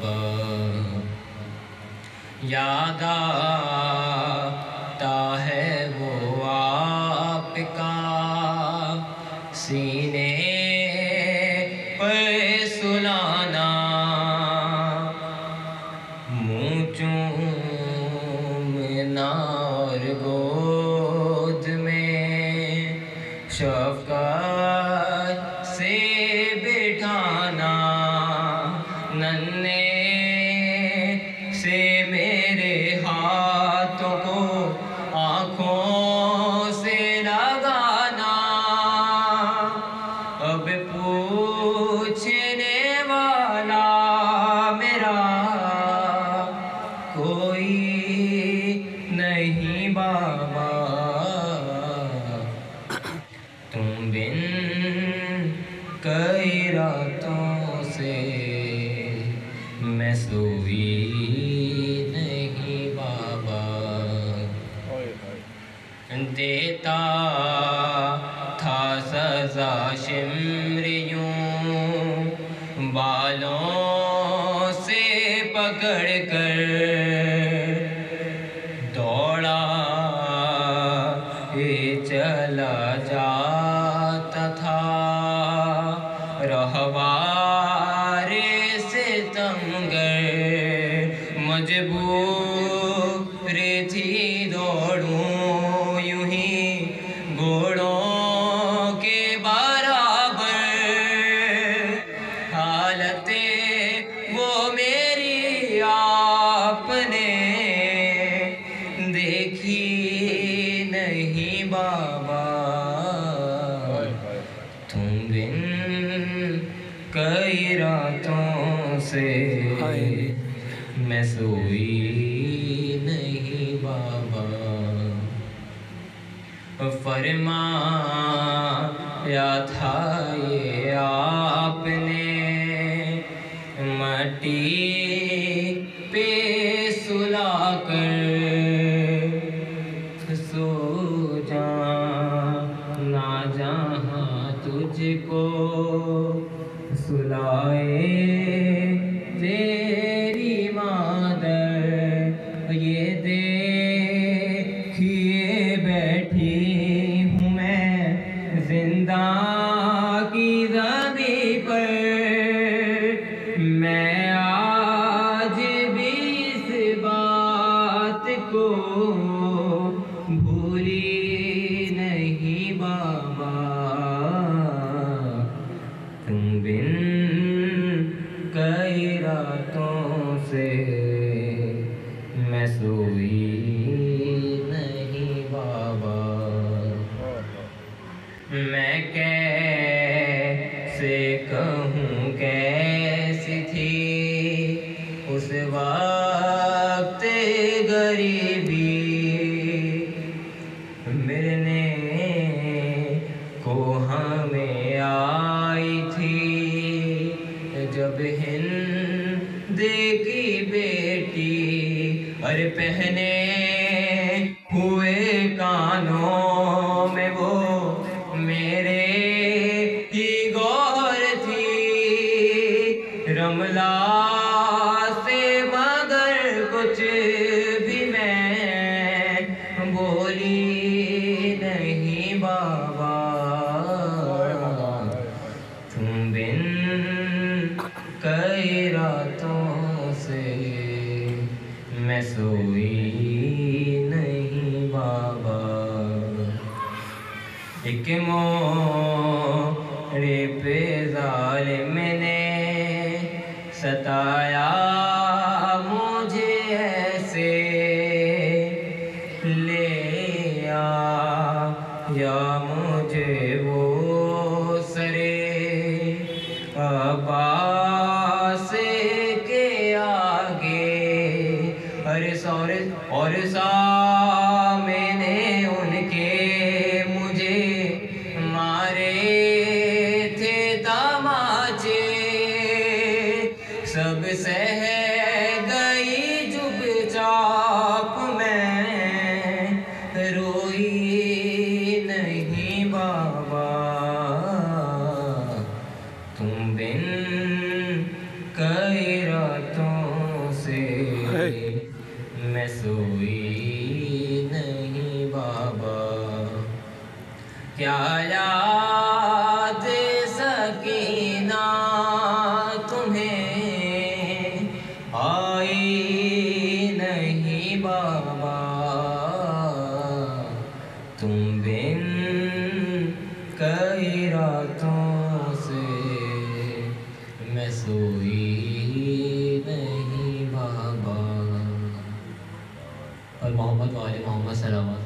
बाबा। याद आता है वो आपका सीने पर सुलाना, मुँह चूमना और गोद में शफ़क़त से बिठाना, नन्हे से मेरे हाथों को आँखों से लगाना। अब पूछने वाला मेरा कोई नहीं बाबा, तुम बिन कई रातों से मैं सोई नहीं बाबा। देता था सज़ा शिम्र यूं बालों से पकड़ कर, दौड़ा ये चला जाता था रहवारे सितमगर। मजबूर थी दौड़ूं यूं ही घोड़ों के बराबर, हालते वो मेरी आपने देखी नहीं बाबा, तुम बिन कई रातों से मैं सोई नहीं बाबा। फरमाया था ये आपने मट्टी पे सुलाकर, सो जाना जहाँ तुझको सुलाए तेरी मादर। ये देखिए बैठी हूँ मैं जिंदा की ज़मीं पर, मैं आज भी इस बात को भूली नहीं बाबा, तुम बिन कई रातों से मैं सोई नहीं बाबा। मैं कैसे कहूँ कैसी थी उस वक्त गरीबी, मिलने को हमें आई थी जब हिंद की बेटी, अरे पहने हुए कानों में वो मेरे ही गौर थी, रमला से मगर कुछ भी मैं बोली नहीं बाबा, तुम बिन कई रातों से मैं सोई नहीं बाबा। एक मोड़े पे ज़ालिम ने सताया मुझे ऐसे, ले आया मुझे वो सरे अब्बास के आगे, अरे सौरे और सामने उनके मुझे मारे थे तमाचे, सब सह गई चुपचाप मैं रोई नहीं बाबा, तुम बिन कई रातों से मैं सोई नहीं बाबा। क्या याद सकीना तुम्हें आई नहीं बाबा, तुम बिन कई रातों से मैं सोई नहीं बाबा। और मोहम्मद वाले मोहम्मद सलावत।